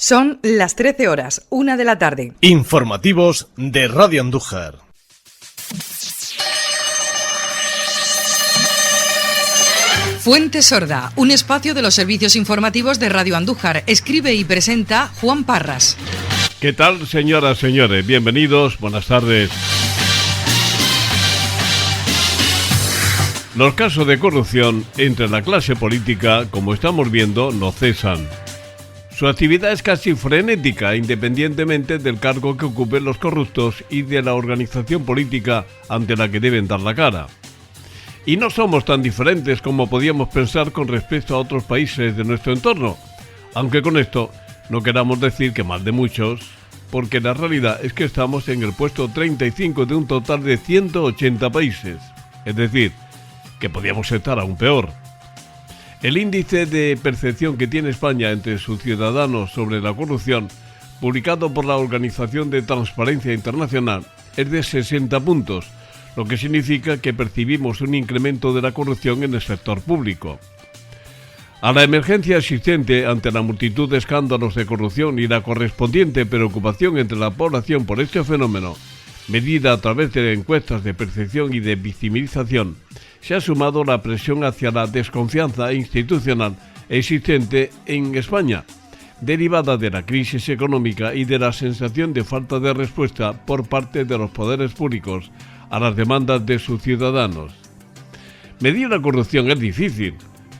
Son las 13 horas, 1 de la tarde. Informativos de Radio Andújar. Fuente Sorda, un espacio de los servicios informativos de Radio Andújar. Escribe y presenta Juan Parras. ¿Qué tal, señoras, señores? Bienvenidos, buenas tardes. Los casos de corrupción entre la clase política, como estamos viendo, no cesan. Su actividad es casi frenética, independientemente del cargo que ocupen los corruptos y de la organización política ante la que deben dar la cara. Y no somos tan diferentes como podíamos pensar con respecto a otros países de nuestro entorno, aunque con esto no queramos decir que mal de muchos, porque la realidad es que estamos en el puesto 35 de un total de 180 países, es decir, que podíamos estar aún peor. El índice de percepción que tiene España entre sus ciudadanos sobre la corrupción, publicado por la Organización de Transparencia Internacional, es de 60 puntos, lo que significa que percibimos un incremento de la corrupción en el sector público. A la emergencia existente ante la multitud de escándalos de corrupción y la correspondiente preocupación entre la población por este fenómeno, medida a través de encuestas de percepción y de victimización, se ha sumado la presión hacia la desconfianza institucional existente en España, derivada de la crisis económica y de la sensación de falta de respuesta por parte de los poderes públicos a las demandas de sus ciudadanos. Medir la corrupción es difícil,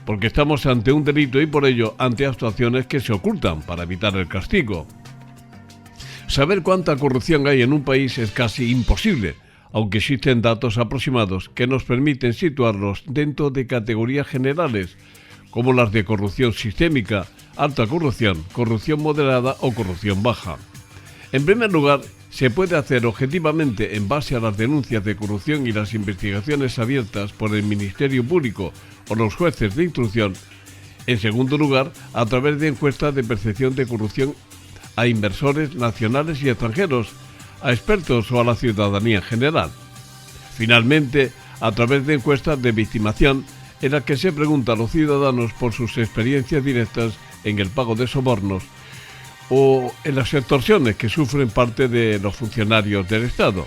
porque estamos ante un delito y por ello ante actuaciones que se ocultan para evitar el castigo. Saber cuánta corrupción hay en un país es casi imposible, aunque existen datos aproximados que nos permiten situarlos dentro de categorías generales, como las de corrupción sistémica, alta corrupción, corrupción moderada o corrupción baja. En primer lugar, se puede hacer objetivamente en base a las denuncias de corrupción y las investigaciones abiertas por el Ministerio Público o los jueces de instrucción. En segundo lugar, a través de encuestas de percepción de corrupción a inversores nacionales y extranjeros, a expertos o a la ciudadanía en general. Finalmente, a través de encuestas de victimación en las que se pregunta a los ciudadanos por sus experiencias directas en el pago de sobornos o en las extorsiones que sufren parte de los funcionarios del Estado.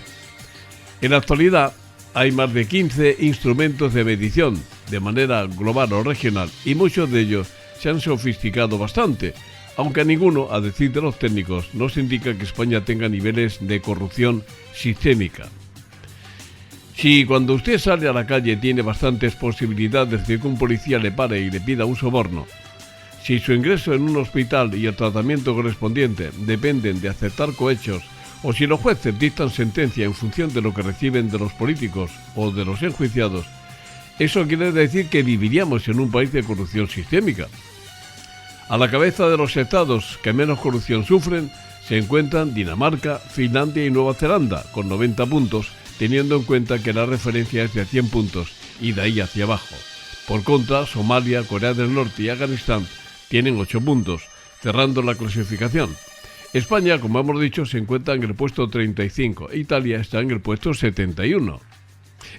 En la actualidad hay más de 15 instrumentos de medición de manera global o regional y muchos de ellos se han sofisticado bastante, aunque a ninguno, a decir de los técnicos, nos indica que España tenga niveles de corrupción sistémica. Si cuando usted sale a la calle tiene bastantes posibilidades de que un policía le pare y le pida un soborno, si su ingreso en un hospital y el tratamiento correspondiente dependen de aceptar cohechos, o si los jueces dictan sentencia en función de lo que reciben de los políticos o de los enjuiciados, eso quiere decir que viviríamos en un país de corrupción sistémica. A la cabeza de los estados que menos corrupción sufren se encuentran Dinamarca, Finlandia y Nueva Zelanda, con 90 puntos, teniendo en cuenta que la referencia es de 100 puntos y de ahí hacia abajo. Por contra, Somalia, Corea del Norte y Afganistán tienen 8 puntos, cerrando la clasificación. España, como hemos dicho, se encuentra en el puesto 35 e Italia está en el puesto 71.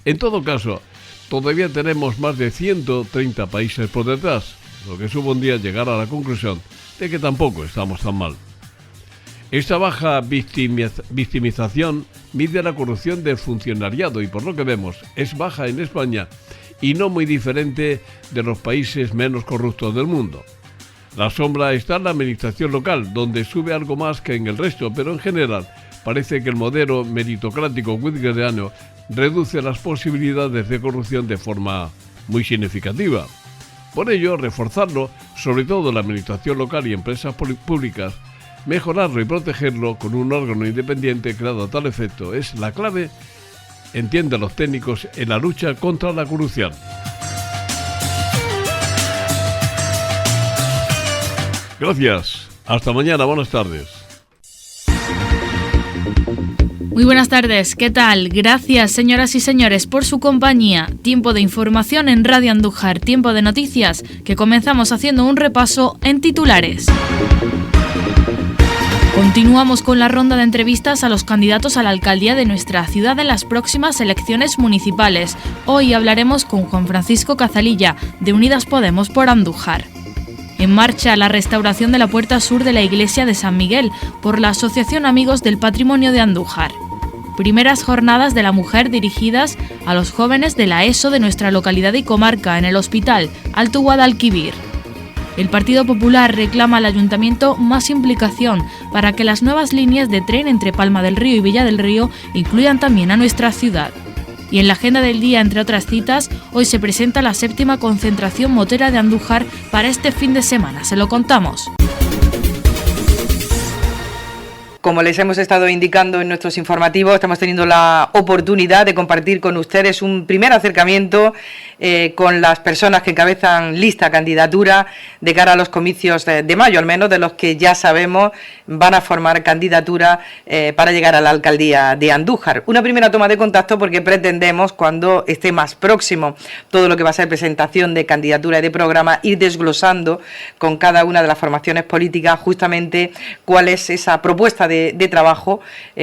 En todo caso, todavía tenemos más de 130 países por detrás, lo que supondría llegar a la conclusión de que tampoco estamos tan mal. Esta baja victimización mide la corrupción del funcionariado y por lo que vemos es baja en España y no muy diferente de los países menos corruptos del mundo. La sombra está en la administración local, donde sube algo más que en el resto, pero en general parece que el modelo meritocrático whitgeriano reduce las posibilidades de corrupción de forma muy significativa. Por ello, reforzarlo, sobre todo en la administración local y empresas públicas, mejorarlo y protegerlo con un órgano independiente creado a tal efecto es la clave, entienden los técnicos, en la lucha contra la corrupción. Gracias. Hasta mañana. Buenas tardes. Muy buenas tardes, ¿qué tal? Gracias, señoras y señores, por su compañía. Tiempo de información en Radio Andújar, tiempo de noticias, que comenzamos haciendo un repaso en titulares. Continuamos con la ronda de entrevistas a los candidatos a la alcaldía de nuestra ciudad en las próximas elecciones municipales. Hoy hablaremos con Juan Francisco Cazalilla, de Unidas Podemos por Andújar. En marcha la restauración de la puerta sur de la iglesia de San Miguel por la Asociación Amigos del Patrimonio de Andújar. Primeras jornadas de la mujer dirigidas a los jóvenes de la ESO de nuestra localidad y comarca en el Hospital Alto Guadalquivir. El Partido Popular reclama al Ayuntamiento más implicación para que las nuevas líneas de tren entre Palma del Río y Villa del Río incluyan también a nuestra ciudad. Y en la agenda del día, entre otras citas, hoy se presenta la 7ª concentración motera de Andújar para este fin de semana. Se lo contamos. Como les hemos estado indicando en nuestros informativos, estamos teniendo la oportunidad de compartir con ustedes un primer acercamiento con las personas que encabezan lista candidatura de cara a los comicios de mayo, al menos de los que ya sabemos van a formar candidatura para llegar a la alcaldía de Andújar. Una primera toma de contacto porque pretendemos, cuando esté más próximo todo lo que va a ser presentación de candidatura y de programa, ir desglosando con cada una de las formaciones políticas justamente cuál es esa propuesta de trabajo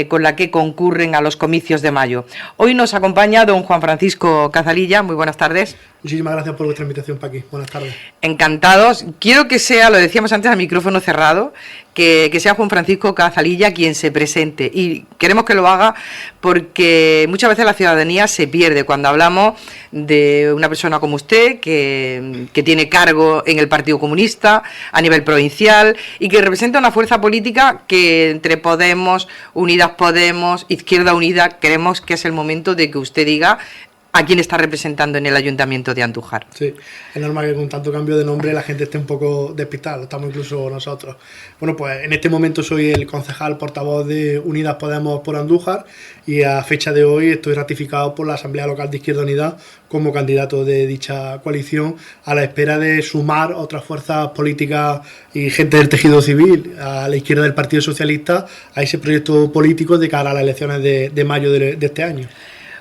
con la que concurren a los comicios de mayo. Hoy nos acompaña don Juan Francisco Cazalilla. Muy buenas tardes. Muchísimas gracias por vuestra invitación, Paqui. Buenas tardes. Encantados. Quiero que sea, lo decíamos antes a micrófono cerrado, que sea Juan Francisco Cazalilla quien se presente. Y queremos que lo haga porque muchas veces la ciudadanía se pierde cuando hablamos de una persona como usted, que tiene cargo en el Partido Comunista a nivel provincial y que representa una fuerza política que entre Podemos, Unidas Podemos, Izquierda Unida, creemos que es el momento de que usted diga a quién está representando en el Ayuntamiento de Andújar. Sí, es normal que con tanto cambio de nombre la gente esté un poco despistada, estamos incluso nosotros. Bueno, pues en este momento soy el concejal portavoz de Unidas Podemos por Andújar y a fecha de hoy estoy ratificado por la Asamblea Local de Izquierda Unida como candidato de dicha coalición, a la espera de sumar otras fuerzas políticas y gente del tejido civil a la izquierda del Partido Socialista a ese proyecto político de cara a las elecciones de mayo de este año.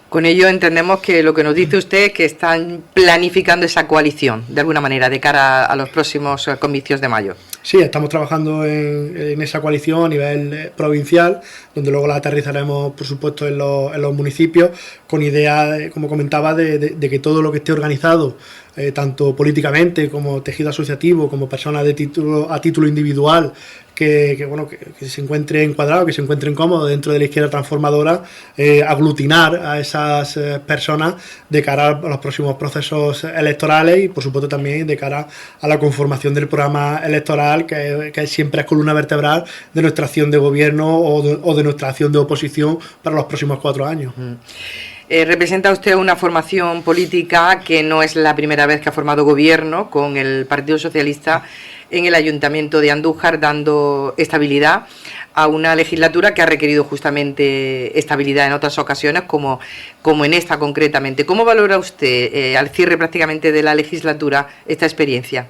Con ello entendemos que lo que nos dice usted es que están planificando esa coalición, de alguna manera, de cara a los próximos comicios de mayo. Sí, estamos trabajando en esa coalición a nivel provincial, donde luego la aterrizaremos, por supuesto, en los municipios, con idea, como comentaba, de que todo lo que esté organizado, tanto políticamente como tejido asociativo, como personas a título individual, que se encuentre encuadrado, que se encuentren cómodos dentro de la izquierda transformadora, aglutinar a esas personas de cara a los próximos procesos electorales y por supuesto también de cara a la conformación del programa electoral que siempre es columna vertebral de nuestra acción de gobierno o de nuestra acción de oposición para los próximos 4 años. Representa usted una formación política que no es la primera vez que ha formado gobierno con el Partido Socialista en el Ayuntamiento de Andújar, dando estabilidad a una legislatura que ha requerido justamente estabilidad en otras ocasiones, como en esta concretamente. ¿Cómo valora usted, al cierre prácticamente de la legislatura, esta experiencia?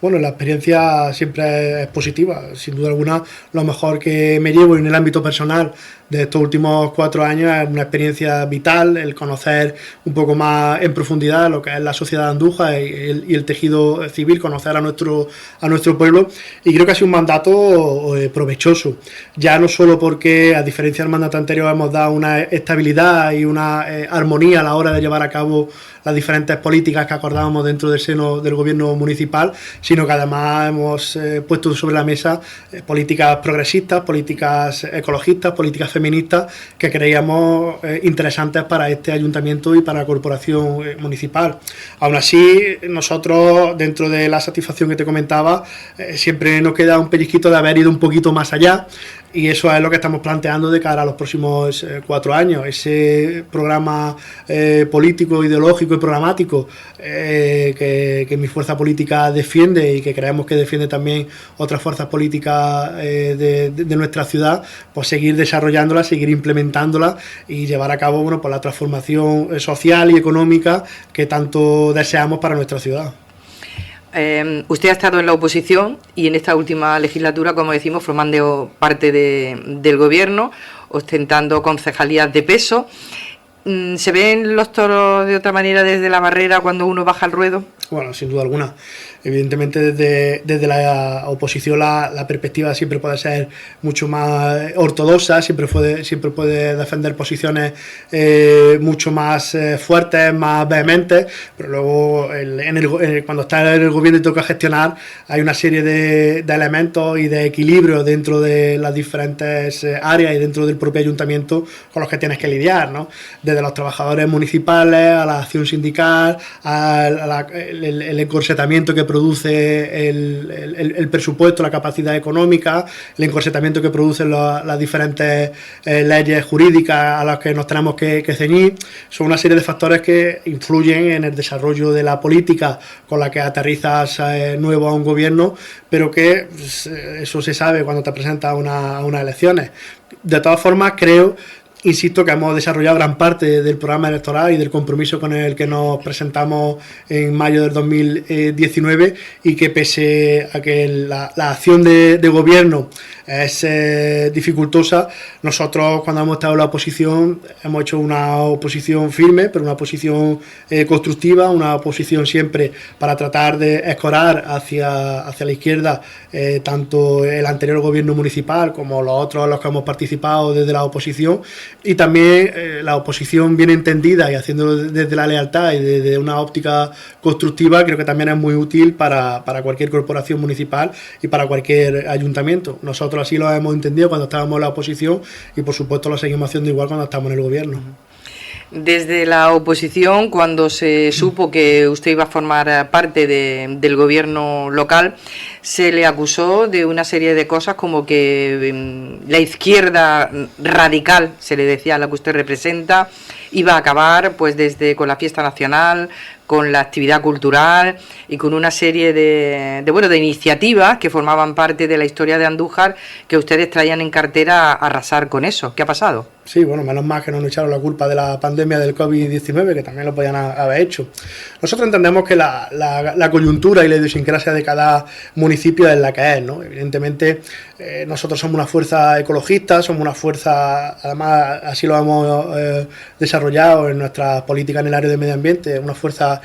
Bueno, la experiencia siempre es positiva, sin duda alguna. Lo mejor que me llevo en el ámbito personal de estos últimos 4 años es una experiencia vital, el conocer un poco más en profundidad lo que es la sociedad de Andújar y el tejido civil, conocer a nuestro pueblo, y creo que ha sido un mandato provechoso, ya no solo porque, a diferencia del mandato anterior, hemos dado una estabilidad y una armonía a la hora de llevar a cabo las diferentes políticas que acordábamos dentro del seno del gobierno municipal, sino que además hemos puesto sobre la mesa políticas progresistas, políticas ecologistas, políticas feministas que creíamos interesantes para este ayuntamiento y para la corporación municipal. Aún así, nosotros, dentro de la satisfacción que te comentaba, siempre nos queda un pellizquito de haber ido un poquito más allá, y eso es lo que estamos planteando de cara a los próximos 4 años, ese programa político, ideológico y programático que mi fuerza política defiende y que creemos que defiende también otras fuerzas políticas de nuestra ciudad, pues seguir desarrollándola, seguir implementándola y llevar a cabo pues la transformación social y económica que tanto deseamos para nuestra ciudad. Usted ha estado en la oposición y en esta última legislatura, como decimos, formando parte del gobierno, ostentando concejalías de peso. ¿Se ven los toros de otra manera desde la barrera cuando uno baja al ruedo? Bueno, sin duda alguna. Evidentemente desde la oposición la perspectiva siempre puede ser mucho más ortodoxa, siempre puede defender posiciones mucho más fuertes, más vehementes, pero luego cuando está en el gobierno y toca gestionar, hay una serie de elementos y de equilibrio dentro de las diferentes áreas y dentro del propio ayuntamiento con los que tienes que lidiar, ¿no? Desde los trabajadores municipales a la acción sindical, el encorsetamiento que produce el presupuesto, la capacidad económica, el encorsetamiento que producen las diferentes leyes jurídicas a las que nos tenemos que ceñir. Son una serie de factores que influyen en el desarrollo de la política con la que aterrizas nuevo a un gobierno, pero que eso se sabe cuando te presentas a unas elecciones. De todas formas, insisto que hemos desarrollado gran parte del programa electoral y del compromiso con el que nos presentamos en mayo del 2019 y que pese a que la acción de gobierno es dificultosa, nosotros cuando hemos estado en la oposición hemos hecho una oposición firme, pero una oposición constructiva, una oposición siempre para tratar de escorar hacia la izquierda tanto el anterior gobierno municipal como los otros a los que hemos participado desde la oposición, y también la oposición bien entendida y haciéndolo desde la lealtad y desde una óptica constructiva, creo que también es muy útil para cualquier corporación municipal y para cualquier ayuntamiento. Nosotros así lo hemos entendido cuando estábamos en la oposición y por supuesto lo seguimos haciendo igual cuando estamos en el gobierno. Desde la oposición, cuando se supo que usted iba a formar parte del gobierno local, se le acusó de una serie de cosas como que la izquierda radical, se le decía, a la que usted representa, iba a acabar pues desde con la fiesta nacional, con la actividad cultural y con una serie de iniciativas que formaban parte de la historia de Andújar, que ustedes traían en cartera a arrasar con eso. ¿Qué ha pasado? Sí, bueno, menos mal que no nos echaron la culpa de la pandemia del COVID-19, que también lo podían haber hecho. Nosotros entendemos que la coyuntura y la idiosincrasia de cada municipio es la que es, ¿no? Evidentemente, nosotros somos una fuerza ecologista, somos una fuerza, además así lo hemos desarrollado en nuestras políticas en el área de medio ambiente, una fuerza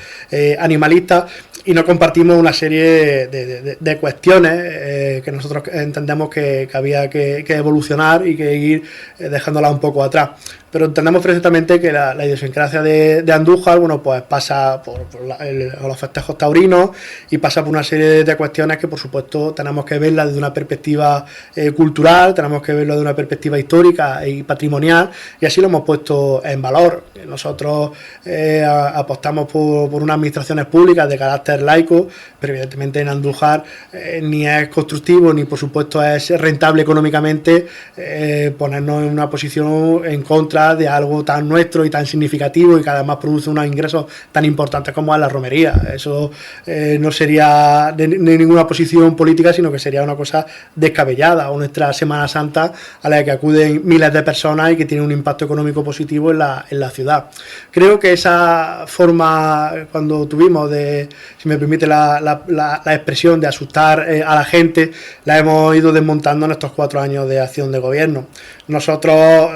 animalista, y no compartimos una serie de cuestiones que nosotros entendemos que había que evolucionar y que ir dejándola un poco atrás. Pero entendemos perfectamente que la idiosincrasia de Andújar, bueno, pues pasa por los festejos taurinos y pasa por una serie de cuestiones que, por supuesto, tenemos que verlas desde una perspectiva cultural, tenemos que verlo desde una perspectiva histórica y patrimonial, y así lo hemos puesto en valor. Nosotros apostamos por unas administraciones públicas de carácter laico, pero evidentemente en Andújar ni es constructivo ni, por supuesto, es rentable económicamente ponernos en una posición en contra de algo tan nuestro y tan significativo y que además produce unos ingresos tan importantes como es la romería. Eso no sería de ninguna posición política, sino que sería una cosa descabellada, o nuestra Semana Santa a la que acuden miles de personas y que tiene un impacto económico positivo en la ciudad. Creo que esa forma, cuando tuvimos de, si me permite la expresión, de asustar a la gente, la hemos ido desmontando en estos 4 años de acción de gobierno. Nosotros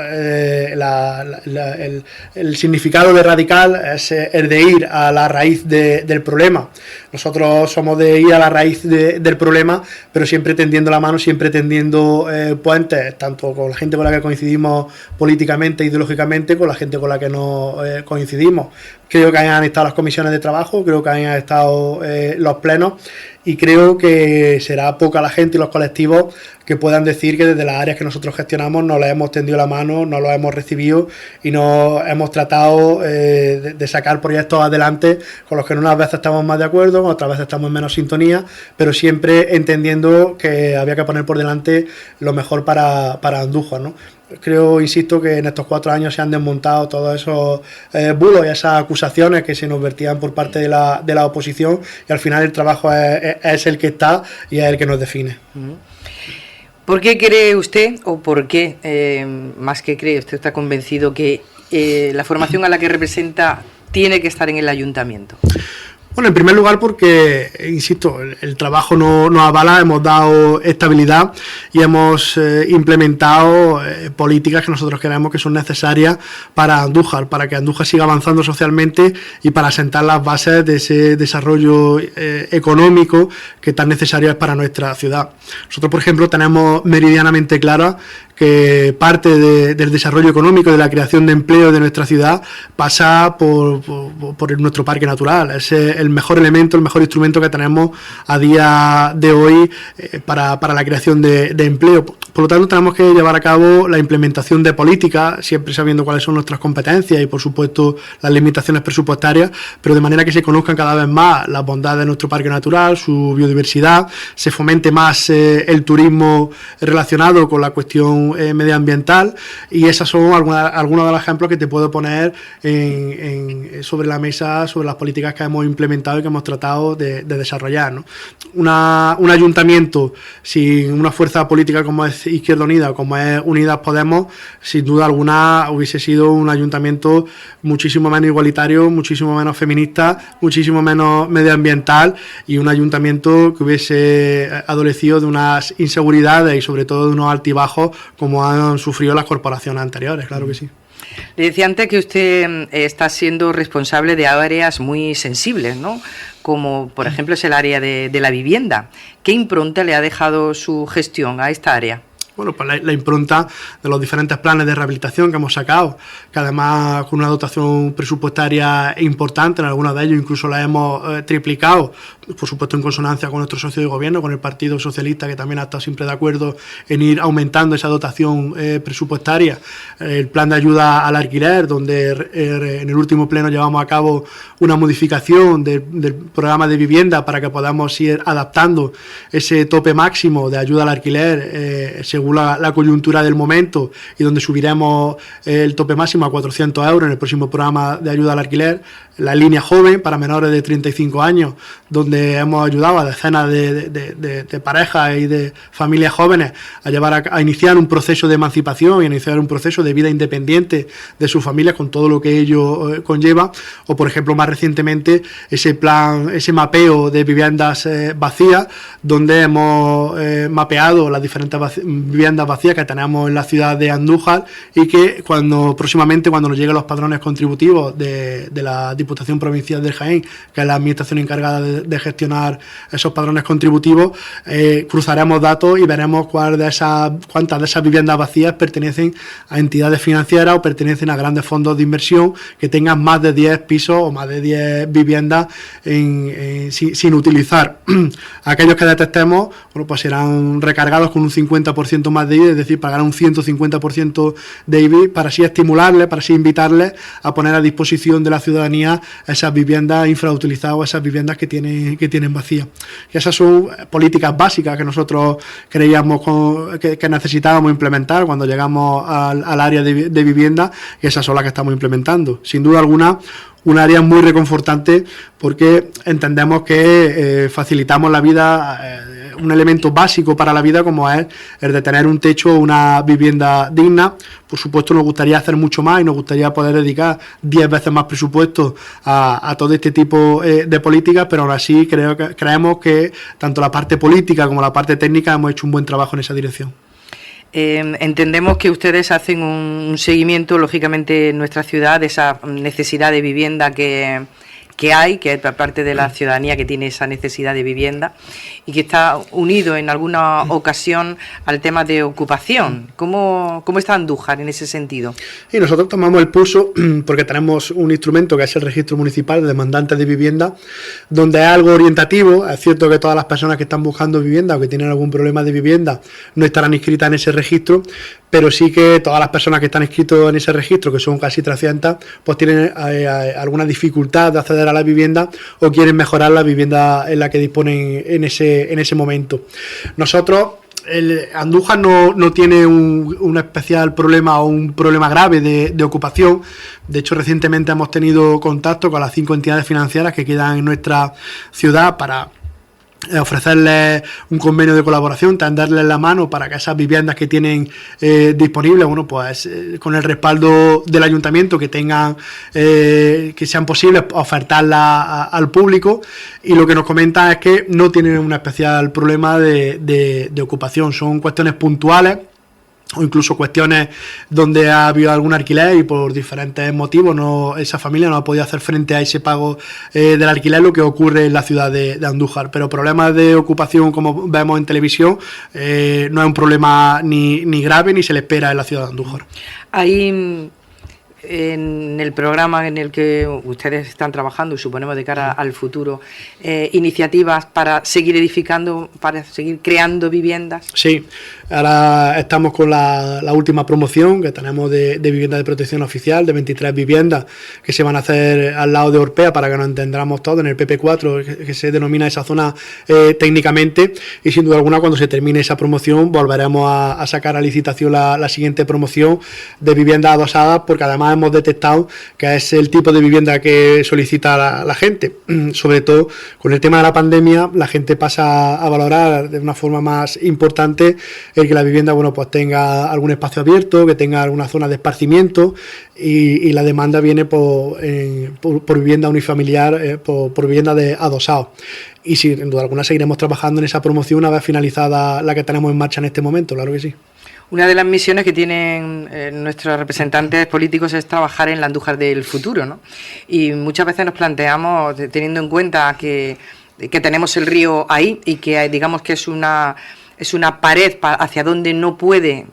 el significado de radical es el de ir a la raíz del problema. Nosotros somos de ir a la raíz del problema, pero siempre tendiendo la mano, siempre tendiendo puentes, tanto con la gente con la que coincidimos políticamente, ideológicamente, con la gente con la que no coincidimos. Creo que han estado las comisiones de trabajo, creo que han estado los plenos, y creo que será poca la gente y los colectivos que puedan decir que desde las áreas que nosotros gestionamos no les hemos tendido la mano, no los hemos recibido y no hemos tratado de sacar proyectos adelante con los que unas veces estamos más de acuerdo, otras veces estamos en menos sintonía, pero siempre entendiendo que había que poner por delante lo mejor para Andújar, ¿no? Creo, insisto, que en estos 4 años se han desmontado todos esos bulos y esas acusaciones que se nos vertían por parte de la oposición, y al final el trabajo es el que está y es el que nos define. ¿Por qué cree usted, o por qué, más que cree, usted está convencido que la formación a la que representa tiene que estar en el ayuntamiento? Bueno, en primer lugar porque, insisto, el trabajo nos avala, hemos dado estabilidad y hemos implementado políticas que nosotros creemos que son necesarias para Andújar, para que Andújar siga avanzando socialmente y para sentar las bases de ese desarrollo económico que tan necesario es para nuestra ciudad. Nosotros, por ejemplo, tenemos meridianamente clara que parte del desarrollo económico, de la creación de empleo de nuestra ciudad, pasa por nuestro parque natural. Es el mejor elemento, el mejor instrumento que tenemos a día de hoy para la creación de empleo. Por lo tanto, tenemos que llevar a cabo la implementación de políticas, siempre sabiendo cuáles son nuestras competencias y, por supuesto, las limitaciones presupuestarias, pero de manera que se conozcan cada vez más las bondades de nuestro parque natural, su biodiversidad, se fomente más el turismo relacionado con la cuestión medioambiental, y esas son algunos de los ejemplos que te puedo poner sobre la mesa, sobre las políticas que hemos implementado y que hemos tratado de desarrollar, ¿no? Un ayuntamiento sin una fuerza política como es Izquierda Unida, como es Unidas Podemos, sin duda alguna hubiese sido un ayuntamiento muchísimo menos igualitario, muchísimo menos feminista, muchísimo menos medioambiental, y un ayuntamiento que hubiese adolecido de unas inseguridades y sobre todo de unos altibajos como han sufrido las corporaciones anteriores, claro que sí. Le decía antes que usted está siendo responsable de áreas muy sensibles, ¿no? Como por ejemplo es el área de la vivienda. ¿Qué impronta le ha dejado su gestión a esta área? Bueno, pues la impronta de los diferentes planes de rehabilitación que hemos sacado, que además con una dotación presupuestaria importante, en algunos de ellos incluso la hemos triplicado, por supuesto en consonancia con nuestro socio de gobierno, con el Partido Socialista, que también ha estado siempre de acuerdo en ir aumentando esa dotación presupuestaria. El plan de ayuda al alquiler, donde en el último pleno llevamos a cabo una modificación del programa de vivienda para que podamos ir adaptando ese tope máximo de ayuda al alquiler según la coyuntura del momento, y donde subiremos el tope máximo a 400 euros en el próximo programa de ayuda al alquiler. La línea joven para menores de 35 años, donde hemos ayudado a decenas de parejas y de familias jóvenes a iniciar un proceso de emancipación y a iniciar un proceso de vida independiente de sus familias, con todo lo que ello conlleva. O, por ejemplo, más recientemente, ese mapeo de viviendas vacías, donde hemos mapeado las diferentes viviendas vacías que tenemos en la ciudad de Andújar, y que próximamente, cuando nos lleguen los padrones contributivos de la Diputación Provincial de Jaén, que es la administración encargada de gestionar esos padrones contributivos, cruzaremos datos y veremos cuántas de esas viviendas vacías pertenecen a entidades financieras o pertenecen a grandes fondos de inversión que tengan más de 10 pisos o más de 10 viviendas sin utilizar. Aquellos que detectemos, bueno, pues serán recargados con un 50% más de IBI, es decir, pagarán un 150% de IBI, para así estimularles, para así invitarles a poner a disposición de la ciudadanía esas viviendas infrautilizadas o esas viviendas que tienen vacías. Y esas son políticas básicas que nosotros creíamos que necesitábamos implementar cuando llegamos al área de vivienda, y esas son las que estamos implementando. Sin duda alguna, un área muy reconfortante, porque entendemos que facilitamos la vida, un elemento básico para la vida como es el de tener un techo o una vivienda digna. Por supuesto, nos gustaría hacer mucho más y nos gustaría poder dedicar 10 veces más presupuesto a todo este tipo de políticas, pero aún así creemos que tanto la parte política como la parte técnica hemos hecho un buen trabajo en esa dirección. Entendemos que ustedes hacen un seguimiento, lógicamente, en nuestra ciudad de esa necesidad de vivienda que hay, que es parte de la ciudadanía que tiene esa necesidad de vivienda y que está unido en alguna ocasión al tema de ocupación. ¿Cómo está Andújar en ese sentido? Y nosotros tomamos el pulso porque tenemos un instrumento que es el Registro Municipal de Demandantes de Vivienda, donde es algo orientativo. Es cierto que todas las personas que están buscando vivienda o que tienen algún problema de vivienda no estarán inscritas en ese registro, pero sí que todas las personas que están inscritas en ese registro, que son casi 300, pues tienen alguna dificultad de acceder a la vivienda o quieren mejorar la vivienda en la que disponen en ese momento. Nosotros, Andújar no tiene un especial problema o un problema grave de ocupación. De hecho, recientemente hemos tenido contacto con las 5 entidades financieras que quedan en nuestra ciudad para ofrecerles un convenio de colaboración, tenderles la mano para que esas viviendas que tienen disponibles, bueno, pues con el respaldo del ayuntamiento que tengan, que sean posibles ofertarlas al público. Y lo que nos comentan es que no tienen un especial problema de ocupación, son cuestiones puntuales o incluso cuestiones donde ha habido algún alquiler y por diferentes motivos esa familia no ha podido hacer frente a ese pago del alquiler, lo que ocurre en la ciudad de Andújar. Pero problemas de ocupación, como vemos en televisión, no es un problema ni grave ni se le espera en la ciudad de Andújar. Ahí, en el programa en el que ustedes están trabajando, y suponemos de cara al futuro, iniciativas para seguir edificando, para seguir creando viviendas. Sí, ahora estamos con la última promoción que tenemos de vivienda de protección oficial, de 23 viviendas que se van a hacer al lado de Orpea, para que nos entendamos todos, en el PP4, que se denomina esa zona técnicamente, y sin duda alguna cuando se termine esa promoción volveremos a sacar a licitación la siguiente promoción de viviendas adosadas, porque además hemos detectado que es el tipo de vivienda que solicita la gente. Sobre todo con el tema de la pandemia, la gente pasa a valorar de una forma más importante el que la vivienda, bueno, pues tenga algún espacio abierto, que tenga alguna zona de esparcimiento, y la demanda viene por vivienda unifamiliar, por vivienda de adosados. Y sin duda alguna seguiremos trabajando en esa promoción una vez finalizada la que tenemos en marcha en este momento, claro que sí. Una de las misiones que tienen nuestros representantes políticos es trabajar en la Andújar del futuro, ¿no? Y muchas veces nos planteamos, teniendo en cuenta que tenemos el río ahí y que digamos que es una pared hacia donde no puede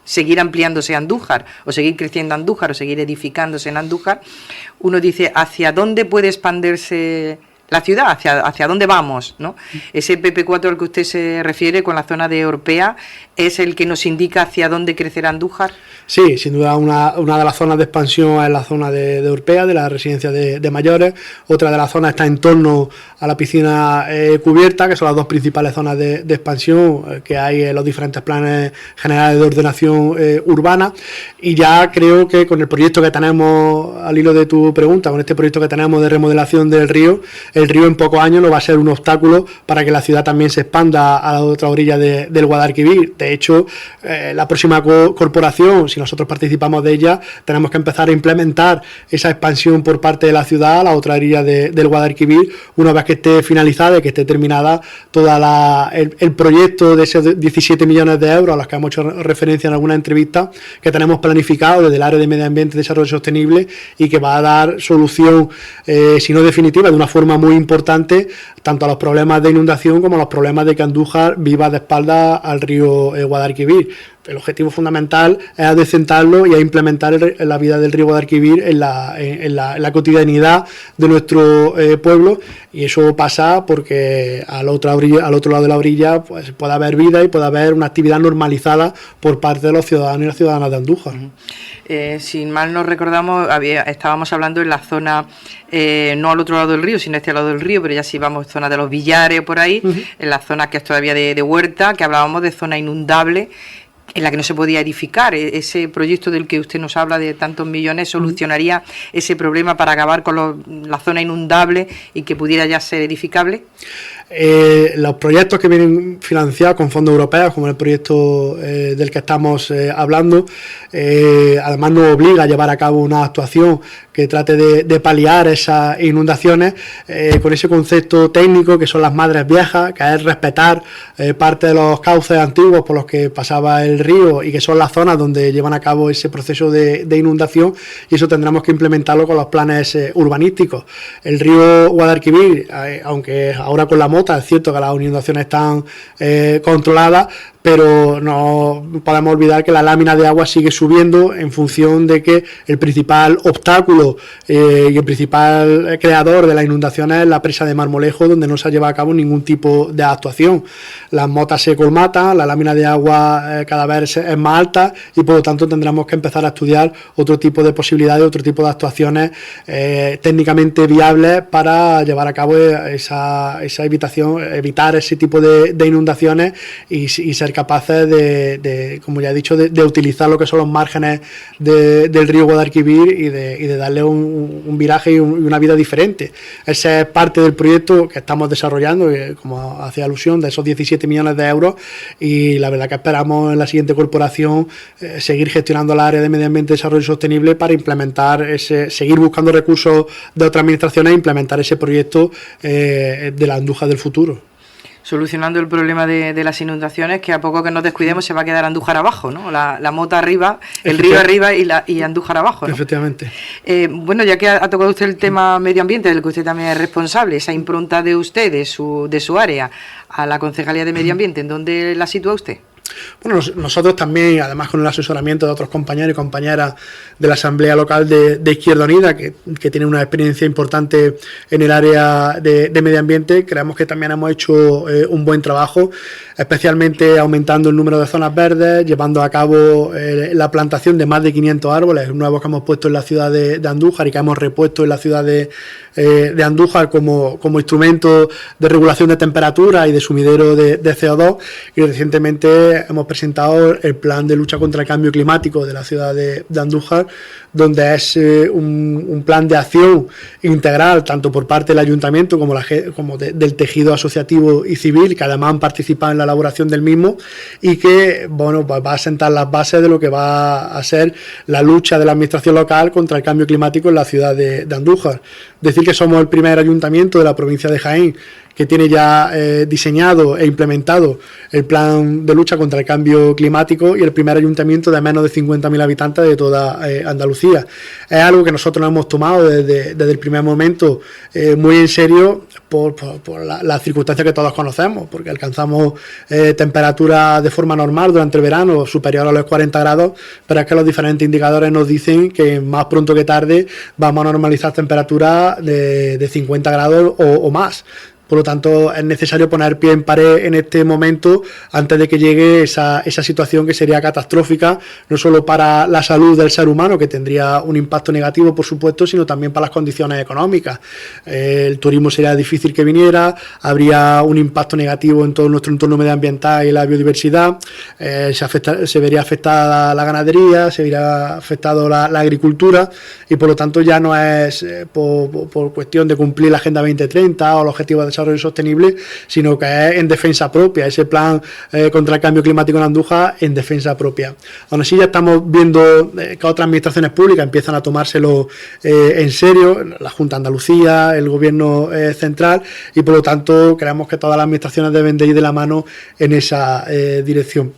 seguir ampliándose Andújar, o seguir creciendo Andújar, o seguir edificándose en Andújar, uno dice, ¿hacia dónde puede expandirse la ciudad? ¿Hacia dónde vamos, ¿no? Ese PP4 al que usted se refiere con la zona de Orpea es el que nos indica hacia dónde crecerá Andújar. Sí, sin duda una de las zonas de expansión es la zona de Orpea, de la residencia de mayores. Otra de las zonas está en torno a la piscina cubierta, que son las dos principales zonas de expansión que hay en los diferentes planes generales de ordenación urbana. Y ya creo que con el proyecto que tenemos, al hilo de tu pregunta, con este proyecto que tenemos de remodelación del río, el río en pocos años no va a ser un obstáculo para que la ciudad también se expanda a la otra orilla del Guadalquivir. De hecho, la próxima corporación, si nosotros participamos de ella, tenemos que empezar a implementar esa expansión por parte de la ciudad a la otra orilla del Guadalquivir, una vez que esté finalizada y que esté terminada toda el proyecto de esos 17 millones de euros a los que hemos hecho referencia en alguna entrevista, que tenemos planificado desde el área de medio ambiente y desarrollo sostenible, y que va a dar solución, si no definitiva, de una forma muy importante, tanto a los problemas de inundación como a los problemas de que Andújar viva de espaldas al río Guadalquivir. El objetivo fundamental es adecentarlo y a implementar la vida del río Guadalquivir en la cotidianidad de nuestro pueblo, y eso pasa porque al otro lado de la orilla pues puede haber vida y puede haber una actividad normalizada por parte de los ciudadanos y las ciudadanas de Andújar. Sin mal no recordamos, estábamos hablando en la zona, no al otro lado del río, sino a este lado del río, pero ya si vamos zona de los Villares por ahí, en la zona que es todavía de huerta, que hablábamos de zona inundable, en la que no se podía edificar. Ese proyecto del que usted nos habla de tantos millones solucionaría ese problema para acabar con la zona inundable y que pudiera ya ser edificable. Los proyectos que vienen financiados con fondos europeos, como el proyecto del que estamos hablando, además nos obliga a llevar a cabo una actuación que trate de paliar esas inundaciones con ese concepto técnico que son las madres viejas, que es respetar parte de los cauces antiguos por los que pasaba el río y que son las zonas donde llevan a cabo ese proceso de inundación, y eso tendremos que implementarlo con los planes urbanísticos. El río Guadalquivir, aunque ahora con la mota es cierto que las inundaciones están controladas, pero no podemos olvidar que la lámina de agua sigue subiendo en función de que el principal obstáculo y el principal creador de las inundaciones es la presa de Marmolejo, donde no se ha llevado a cabo ningún tipo de actuación. Las motas se colmatan, la lámina de agua cada vez es más alta, y por lo tanto tendremos que empezar a estudiar otro tipo de posibilidades, otro tipo de actuaciones técnicamente viables para llevar a cabo esa evitación, evitar ese tipo de inundaciones y ser capaces de, como ya he dicho, de utilizar lo que son los márgenes del río Guadalquivir y de darle un viraje y una vida diferente. Esa es parte del proyecto que estamos desarrollando, como hacía alusión, de esos 17 millones de euros, y la verdad que esperamos en la siguiente corporación seguir gestionando el área de medio ambiente y desarrollo sostenible para implementar seguir buscando recursos de otras administraciones e implementar ese proyecto de la Andújar del futuro. Solucionando el problema de las inundaciones, que a poco que nos descuidemos se va a quedar Andújar abajo, ¿no? La Mota arriba, el río arriba y Andújar abajo, ¿no? Efectivamente. Bueno, ya que ha tocado usted el tema medio ambiente, del que usted también es responsable, esa impronta de usted, de su área, a la Concejalía de Medio Ambiente, ¿en dónde la sitúa usted? Bueno, nosotros también, además con el asesoramiento de otros compañeros y compañeras de la Asamblea Local de Izquierda Unida, que tienen una experiencia importante en el área de medio ambiente, creemos que también hemos hecho un buen trabajo, especialmente aumentando el número de zonas verdes, llevando a cabo la plantación de más de 500 árboles nuevos que hemos puesto en la ciudad de Andújar y que hemos repuesto en la ciudad de Andújar como instrumento de regulación de temperatura y de sumidero de CO2, y recientemente hemos presentado el plan de lucha contra el cambio climático de la ciudad de Andújar, donde es un plan de acción integral tanto por parte del ayuntamiento como del tejido asociativo y civil, que además han participado en la elaboración del mismo, y que bueno, pues va a sentar las bases de lo que va a ser la lucha de la administración local contra el cambio climático en la ciudad de Andújar. Decir que somos el primer ayuntamiento de la provincia de Jaén que tiene ya diseñado e implementado el plan de lucha contra el cambio climático, y el primer ayuntamiento de menos de 50.000 habitantes de toda Andalucía. Es algo que nosotros nos hemos tomado desde el primer momento muy en serio por las circunstancias que todos conocemos, porque alcanzamos temperaturas de forma normal durante el verano superior a los 40 grados, pero es que los diferentes indicadores nos dicen que más pronto que tarde vamos a normalizar temperaturas de 50 grados o más. Por lo tanto, es necesario poner pie en pared en este momento antes de que llegue esa situación que sería catastrófica, no solo para la salud del ser humano, que tendría un impacto negativo, por supuesto, sino también para las condiciones económicas. El turismo sería difícil que viniera, habría un impacto negativo en todo nuestro entorno medioambiental y la biodiversidad, se vería afectada la ganadería, se vería afectada la agricultura, y por lo tanto ya no es por cuestión de cumplir la Agenda 2030 o los objetivos de desarrollo sostenible, sino que es en defensa propia, ese plan contra el cambio climático en Andújar en defensa propia. Aún así ya estamos viendo que otras administraciones públicas empiezan a tomárselo en serio, la Junta de Andalucía, el Gobierno central, y por lo tanto creemos que todas las administraciones deben de ir de la mano en esa dirección.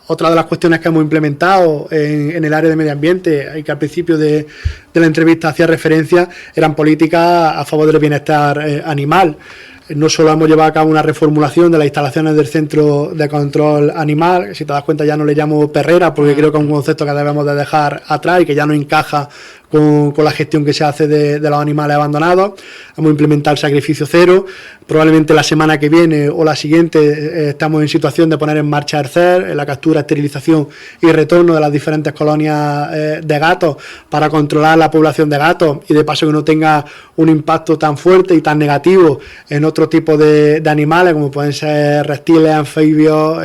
Otra de las cuestiones que hemos implementado en el área de medio ambiente y que al principio de la entrevista hacía referencia eran políticas a favor del bienestar animal. No solo hemos llevado a cabo una reformulación de las instalaciones del Centro de Control Animal, que si te das cuenta ya no le llamo perrera porque creo que es un concepto que debemos de dejar atrás y que ya no encaja con la gestión que se hace de los animales abandonados. Hemos implementado el sacrificio cero. Probablemente la semana que viene o la siguiente estamos en situación de poner en marcha el CER, la captura, esterilización y retorno de las diferentes colonias de gatos para controlar la población de gatos y de paso que no tenga un impacto tan fuerte y tan negativo en otro tipo de animales como pueden ser reptiles, anfibios,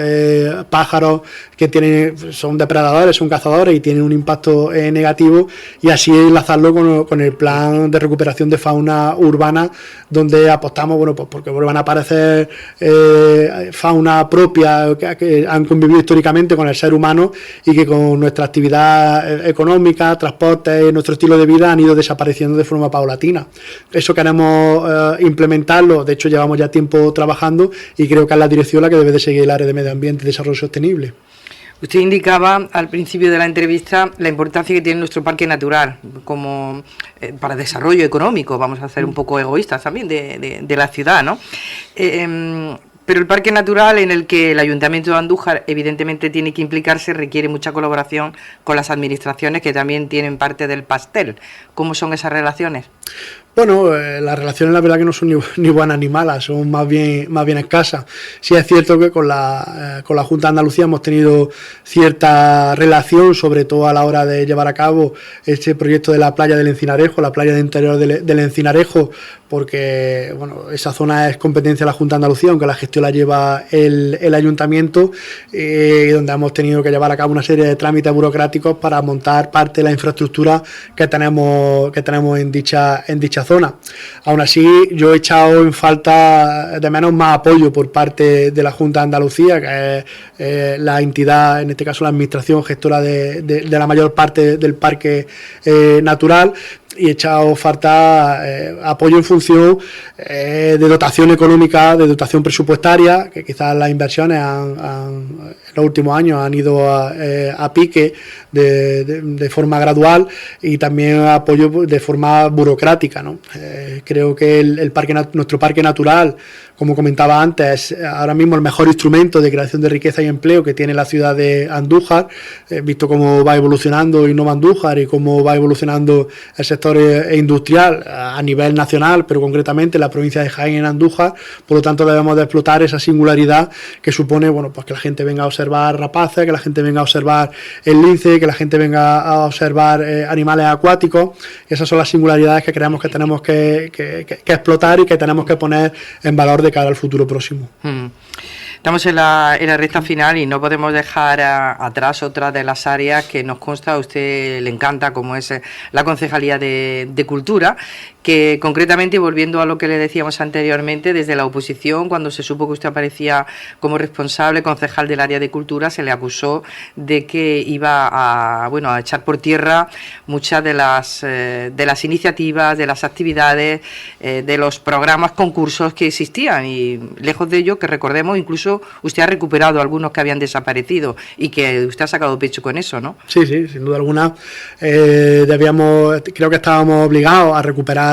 pájaros que son depredadores, son cazadores y tienen un impacto negativo, y así enlazarlo con el plan de recuperación de fauna urbana, donde apostamos pues porque vuelvan a aparecer fauna propia que han convivido históricamente con el ser humano y que con nuestra actividad económica, transporte, nuestro estilo de vida han ido desapareciendo de forma paulatina. Eso queremos implementarlo, de hecho llevamos ya tiempo trabajando y creo que es la dirección la que debe de seguir el área de medio ambiente y desarrollo sostenible. Usted indicaba al principio de la entrevista la importancia que tiene nuestro parque natural como para desarrollo económico, vamos a ser un poco egoístas también de la ciudad, ¿no? Pero el parque natural en el que el Ayuntamiento de Andújar evidentemente tiene que implicarse requiere mucha colaboración con las administraciones que también tienen parte del pastel. ¿Cómo son esas relaciones? Bueno, las relaciones la verdad que no son ni buenas ni malas, son más bien escasas. Sí es cierto que con la Junta de Andalucía hemos tenido cierta relación, sobre todo a la hora de llevar a cabo este proyecto de la playa del Encinarejo, la playa de interior del Encinarejo, porque bueno, esa zona es competencia de la Junta de Andalucía, aunque la gestión la lleva el ayuntamiento, donde hemos tenido que llevar a cabo una serie de trámites burocráticos para montar parte de la infraestructura que tenemos en dicha zona. Aún así, yo he echado en falta de menos más apoyo por parte de la Junta de Andalucía, que es la entidad, en este caso la administración gestora de la mayor parte del parque natural, y he echado falta apoyo en función de dotación económica, de dotación presupuestaria, que quizás las inversiones en los últimos años han ido a pique de forma gradual, y también apoyo de forma burocrática, ¿no? Creo que nuestro parque natural, como comentaba antes, es ahora mismo el mejor instrumento de creación de riqueza y empleo que tiene la ciudad de Andújar, visto cómo va evolucionando Innova Andújar y cómo va evolucionando el sector industrial a nivel nacional, pero concretamente en la provincia de Jaén, en Andújar. Por lo tanto, debemos de explotar esa singularidad que supone, bueno, pues que la gente venga a observar rapaces, que la gente venga a observar el lince, que la gente venga a observar animales acuáticos. Esas son las singularidades que creemos que tenemos que explotar y que tenemos que poner en valor de cara al futuro próximo. Estamos en la recta final y no podemos dejar atrás otra de las áreas que nos consta a usted le encanta, como es la Concejalía de Cultura, que concretamente, volviendo a lo que le decíamos anteriormente, desde la oposición, cuando se supo que usted aparecía como responsable concejal del área de cultura, se le acusó de que iba a echar por tierra muchas de las iniciativas, de las actividades, de los programas, concursos que existían, y lejos de ello, que recordemos, incluso usted ha recuperado algunos que habían desaparecido y que usted ha sacado pecho con eso, ¿no? Sí, sin duda alguna. Creo que estábamos obligados a recuperar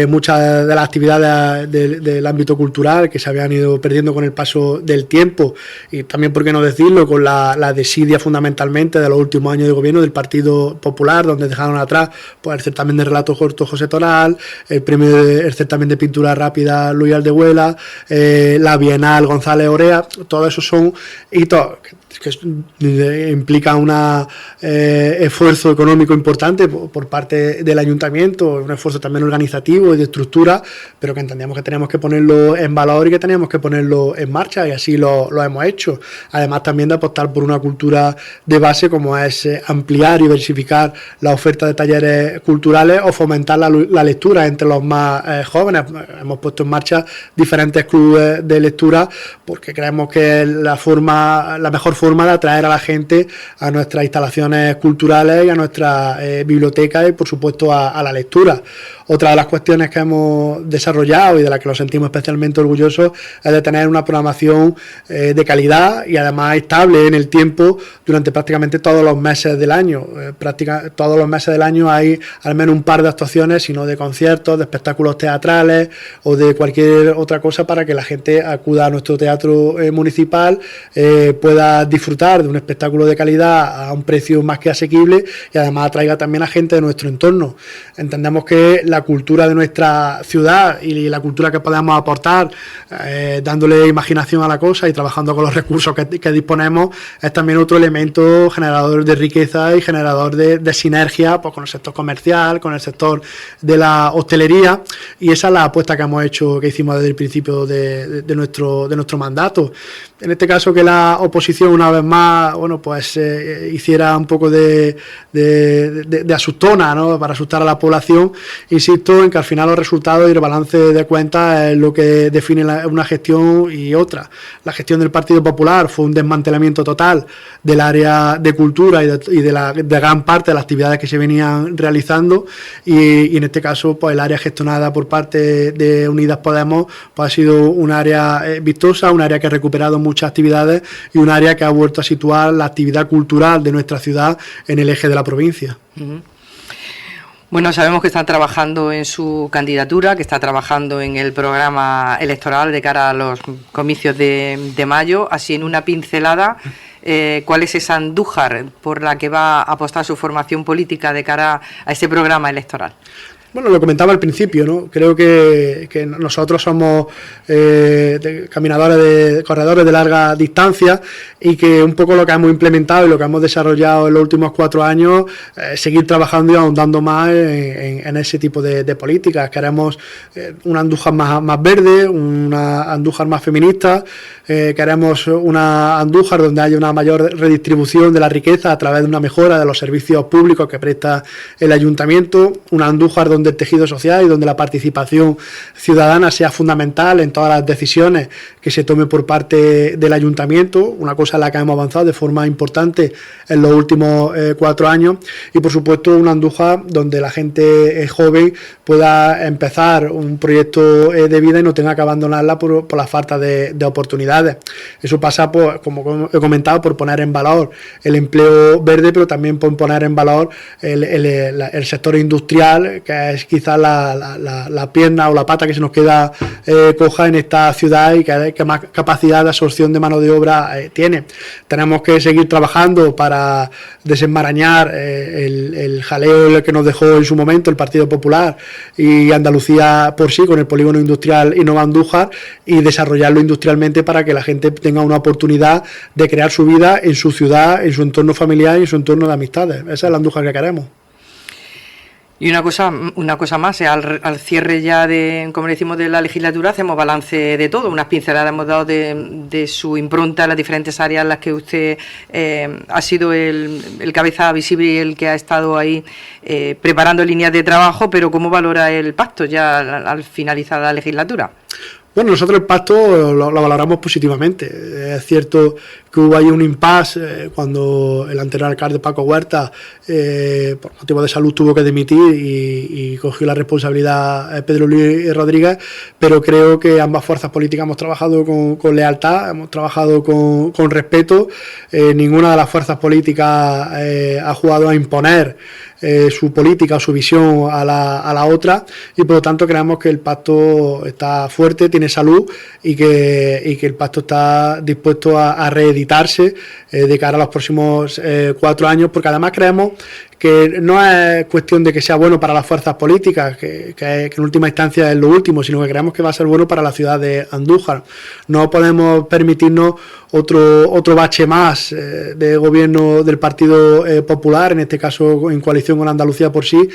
muchas de las actividades del ámbito cultural que se habían ido perdiendo con el paso del tiempo, y también, por qué no decirlo, con la desidia fundamentalmente de los últimos años de gobierno del Partido Popular, donde dejaron atrás pues el certamen de relato corto José Toral, el certamen de pintura rápida Luis Aldehuela, la Bienal González Orea. Todos esos son hitos que implican un esfuerzo económico importante por parte del ayuntamiento, un esfuerzo también organizativo y de estructura, pero que entendíamos que teníamos que ponerlo en valor y que teníamos que ponerlo en marcha, y así lo hemos hecho. Además, también de apostar por una cultura de base, como es ampliar y diversificar la oferta de talleres culturales o fomentar la lectura entre los más jóvenes. Hemos puesto en marcha diferentes clubes de lectura porque creemos que es la mejor forma de atraer a la gente a nuestras instalaciones culturales y a nuestra biblioteca, y por supuesto a la lectura. Otra de las cuestiones que hemos desarrollado y de las que nos sentimos especialmente orgullosos es de tener una programación de calidad y además estable en el tiempo durante prácticamente todos los meses del año. Todos los meses del año hay al menos un par de actuaciones, sino de conciertos, de espectáculos teatrales o de cualquier otra cosa, para que la gente acuda a nuestro teatro municipal, pueda disfrutar de un espectáculo de calidad a un precio más que asequible, y además atraiga también a gente de nuestro entorno. Entendemos que la cultura de nuestra ciudad y la cultura que podemos aportar, dándole imaginación a la cosa y trabajando con los recursos que disponemos, es también otro elemento generador de riqueza y generador de sinergia, pues, con el sector comercial, con el sector de la hostelería, y esa es la apuesta que hicimos desde el principio de nuestro mandato. En este caso, que la oposición una vez más, hiciera un poco de asustona, ¿no?, para asustar a la población. Insisto en que al final los resultados y el balance de cuentas es lo que define una gestión y otra. La gestión del Partido Popular fue un desmantelamiento total del área de cultura y de gran parte de las actividades que se venían realizando, y en este caso, pues el área gestionada por parte de Unidas Podemos pues ha sido un área vistosa, un área que ha recuperado muchas actividades y un área que ha vuelto a situar la actividad cultural de nuestra ciudad en el eje de la provincia. Uh-huh. Bueno, sabemos que están trabajando en su candidatura, que está trabajando en el programa electoral de cara a los comicios de mayo. Así, en una pincelada, ¿cuál es esa Andújar por la que va a apostar su formación política de cara a ese programa electoral? Bueno, lo comentaba al principio, ¿no? Creo que nosotros somos corredores de larga distancia y que un poco lo que hemos implementado y lo que hemos desarrollado en los últimos 4 años, seguir trabajando y ahondando más en ese tipo de políticas. Queremos una Andújar más verde, una Andújar más feminista, queremos una Andújar donde haya una mayor redistribución de la riqueza a través de una mejora de los servicios públicos que presta el ayuntamiento, una Andújar donde el tejido social y donde la participación ciudadana sea fundamental en todas las decisiones que se tomen por parte del ayuntamiento, una cosa en la que hemos avanzado de forma importante en los últimos 4 años, y por supuesto una Andújar donde la gente joven pueda empezar un proyecto de vida y no tenga que abandonarla por la falta de oportunidades. Eso pasa, como he comentado, por poner en valor el empleo verde, pero también por poner en valor el sector industrial, que es quizás la pierna o la pata que se nos queda coja en esta ciudad y que más capacidad de absorción de mano de obra tiene. Tenemos que seguir trabajando para desenmarañar el jaleo que nos dejó en su momento el Partido Popular y Andalucía por sí con el polígono industrial Innova Andújar, y desarrollarlo industrialmente para que la gente tenga una oportunidad de crear su vida en su ciudad, en su entorno familiar y en su entorno de amistades. Esa es la Andújar que queremos. Y una cosa más, al cierre ya como decimos, de la legislatura, hacemos balance de todo, unas pinceladas hemos dado de su impronta en las diferentes áreas en las que usted ha sido el cabeza visible y el que ha estado ahí preparando líneas de trabajo, pero ¿cómo valora el pacto ya al finalizar la legislatura? Bueno, nosotros el pacto lo valoramos positivamente. Es cierto que hubo ahí un impasse cuando el anterior alcalde Paco Huerta, por motivos de salud, tuvo que dimitir y cogió la responsabilidad Pedro Luis Rodríguez, pero creo que ambas fuerzas políticas hemos trabajado con lealtad, hemos trabajado con respeto. Ninguna de las fuerzas políticas ha jugado a imponer su política o su visión a la otra, y por lo tanto creemos que el pacto está fuerte, tiene salud, y que el pacto está dispuesto a reeditarse de cara a los próximos 4 años, porque además creemos que no es cuestión de que sea bueno para las fuerzas políticas, que en última instancia es lo último, sino que creemos que va a ser bueno para la ciudad de Andújar. No podemos permitirnos otro bache más de gobierno del Partido Popular, en este caso en coalición con Andalucía por sí,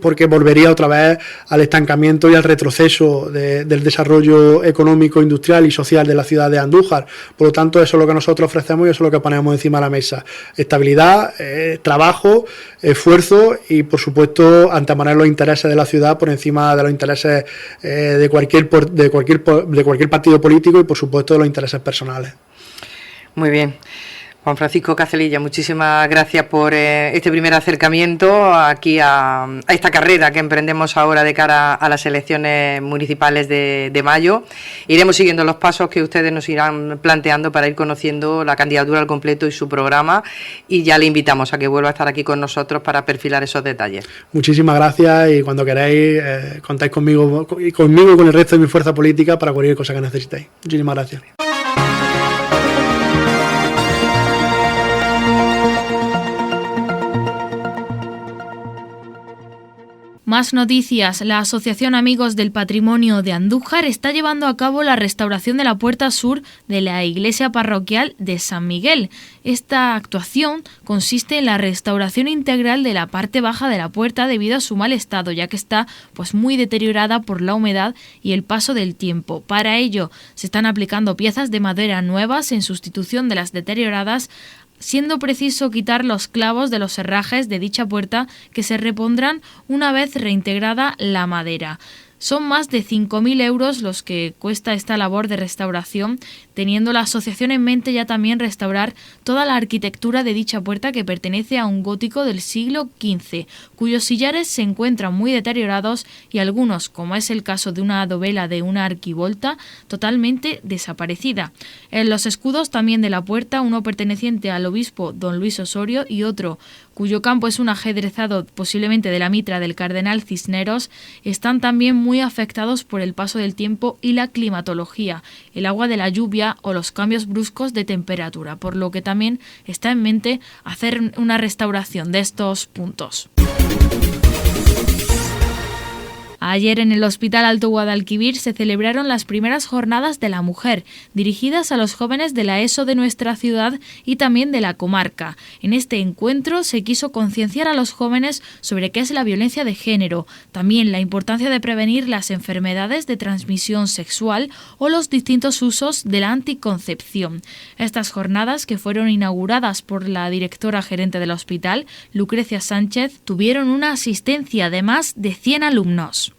porque volvería otra vez al estancamiento y al retroceso del desarrollo económico, industrial y social de la ciudad de Andújar. Por lo tanto, eso es lo que nosotros ofrecemos y eso es lo que ponemos encima de la mesa. Estabilidad, trabajo, esfuerzo y, por supuesto, anteponer los intereses de la ciudad por encima de los intereses de cualquier partido político y, por supuesto, de los intereses personales. Muy bien. Juan Francisco Cazelilla, muchísimas gracias por este primer acercamiento aquí a esta carrera que emprendemos ahora de cara a las elecciones municipales de mayo. Iremos siguiendo los pasos que ustedes nos irán planteando para ir conociendo la candidatura al completo y su programa, y ya le invitamos a que vuelva a estar aquí con nosotros para perfilar esos detalles. Muchísimas gracias, y cuando queráis contáis conmigo y con el resto de mi fuerza política para cualquier cosa que necesitéis. Muchísimas gracias. Más noticias. La Asociación Amigos del Patrimonio de Andújar está llevando a cabo la restauración de la puerta sur de la iglesia parroquial de San Miguel. Esta actuación consiste en la restauración integral de la parte baja de la puerta debido a su mal estado, ya que está muy deteriorada por la humedad y el paso del tiempo. Para ello se están aplicando piezas de madera nuevas en sustitución de las deterioradas, siendo preciso quitar los clavos de los herrajes de dicha puerta, que se repondrán una vez reintegrada la madera. Son más de 5.000 euros los que cuesta esta labor de restauración, teniendo la asociación en mente ya también restaurar toda la arquitectura de dicha puerta, que pertenece a un gótico del siglo XV, cuyos sillares se encuentran muy deteriorados y algunos, como es el caso de una dovela de una arquivolta, totalmente desaparecida. En los escudos también de la puerta, uno perteneciente al obispo don Luis Osorio y otro cuyo campo es un ajedrezado posiblemente de la mitra del cardenal Cisneros, están también muy afectados por el paso del tiempo y la climatología, el agua de la lluvia o los cambios bruscos de temperatura, por lo que también está en mente hacer una restauración de estos puntos. Ayer en el Hospital Alto Guadalquivir se celebraron las primeras jornadas de la mujer, dirigidas a los jóvenes de la ESO de nuestra ciudad y también de la comarca. En este encuentro se quiso concienciar a los jóvenes sobre qué es la violencia de género, también la importancia de prevenir las enfermedades de transmisión sexual o los distintos usos de la anticoncepción. Estas jornadas, que fueron inauguradas por la directora gerente del hospital, Lucrecia Sánchez, tuvieron una asistencia de más de 100 alumnos.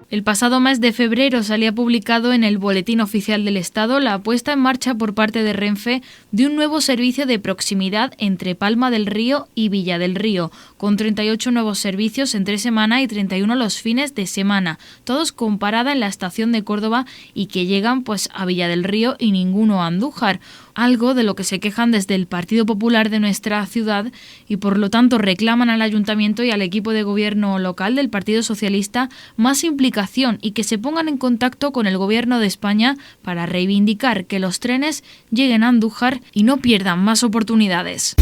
El pasado mes de febrero salía publicado en el Boletín Oficial del Estado la puesta en marcha por parte de Renfe de un nuevo servicio de proximidad entre Palma del Río y Villa del Río, con 38 nuevos servicios entre semana y 31 los fines de semana, todos con parada en la estación de Córdoba y que llegan a Villa del Río y ninguno a Andújar, algo de lo que se quejan desde el Partido Popular de nuestra ciudad y por lo tanto reclaman al Ayuntamiento y al equipo de gobierno local del Partido Socialista más implicación y que se pongan en contacto con el Gobierno de España para reivindicar que los trenes lleguen a Andújar y no pierdan más oportunidades.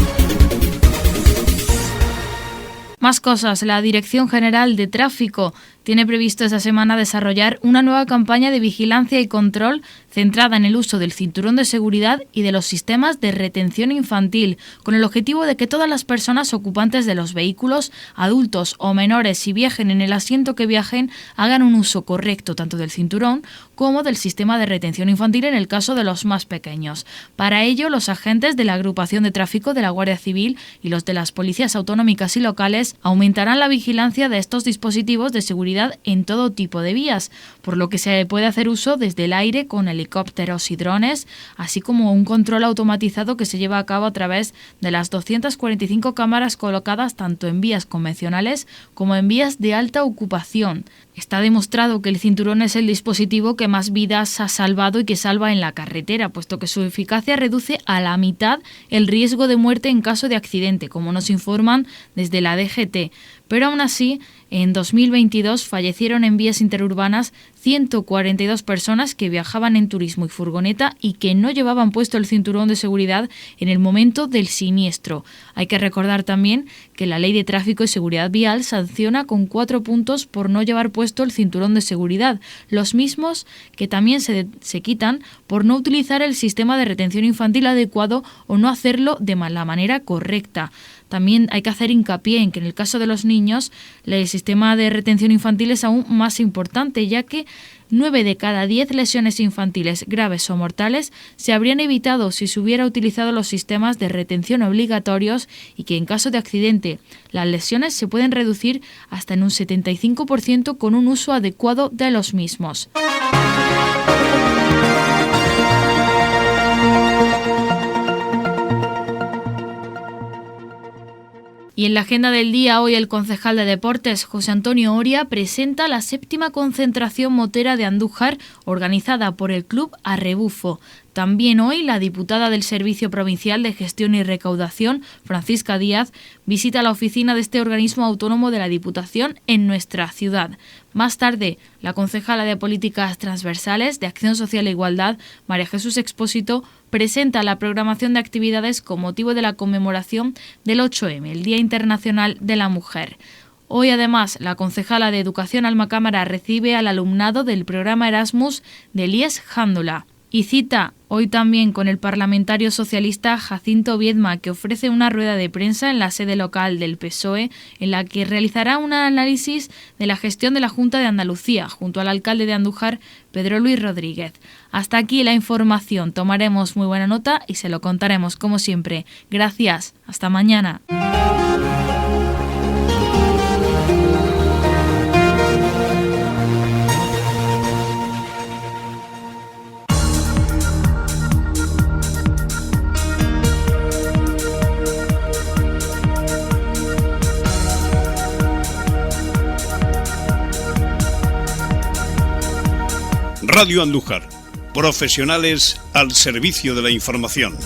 Más cosas. La Dirección General de Tráfico tiene previsto esta semana desarrollar una nueva campaña de vigilancia y control centrada en el uso del cinturón de seguridad y de los sistemas de retención infantil, con el objetivo de que todas las personas ocupantes de los vehículos, adultos o menores, si viajen en el asiento que viajen, hagan un uso correcto tanto del cinturón como del sistema de retención infantil en el caso de los más pequeños. Para ello, los agentes de la Agrupación de Tráfico de la Guardia Civil y los de las policías autonómicas y locales aumentarán la vigilancia de estos dispositivos de seguridad en todo tipo de vías, por lo que se puede hacer uso desde el aire con helicópteros y drones, así como un control automatizado que se lleva a cabo a través de las 245 cámaras colocadas tanto en vías convencionales como en vías de alta ocupación. Está demostrado que el cinturón es el dispositivo que más vidas ha salvado y que salva en la carretera, puesto que su eficacia reduce a la mitad el riesgo de muerte en caso de accidente, como nos informan desde la DGT. Pero aún así, en 2022 fallecieron en vías interurbanas 142 personas que viajaban en turismo y furgoneta y que no llevaban puesto el cinturón de seguridad en el momento del siniestro. Hay que recordar también que la Ley de Tráfico y Seguridad Vial sanciona con 4 puntos por no llevar puesto el cinturón de seguridad, los mismos que también se quitan por no utilizar el sistema de retención infantil adecuado o no hacerlo de la manera correcta. También hay que hacer hincapié en que en el caso de los niños, el sistema de retención infantil es aún más importante, ya que 9 de cada 10 lesiones infantiles graves o mortales se habrían evitado si se hubiera utilizado los sistemas de retención obligatorios y que en caso de accidente las lesiones se pueden reducir hasta en un 75% con un uso adecuado de los mismos. Y en la agenda del día, hoy el concejal de Deportes, José Antonio Oria, presenta la 7ª concentración motera de Andújar, organizada por el Club Arrebufo. También hoy la diputada del Servicio Provincial de Gestión y Recaudación, Francisca Díaz, visita la oficina de este organismo autónomo de la Diputación en nuestra ciudad. Más tarde, la concejala de Políticas Transversales de Acción Social e Igualdad, María Jesús Expósito, presenta la programación de actividades con motivo de la conmemoración del 8M, el Día Internacional de la Mujer. Hoy, además, la concejala de Educación Alma Cámara recibe al alumnado del programa Erasmus de IES Jándola. Y cita hoy también con el parlamentario socialista Jacinto Viedma, que ofrece una rueda de prensa en la sede local del PSOE, en la que realizará un análisis de la gestión de la Junta de Andalucía, junto al alcalde de Andújar, Pedro Luis Rodríguez. Hasta aquí la información. Tomaremos muy buena nota y se lo contaremos como siempre. Gracias. Hasta mañana. Radio Andújar, profesionales al servicio de la información.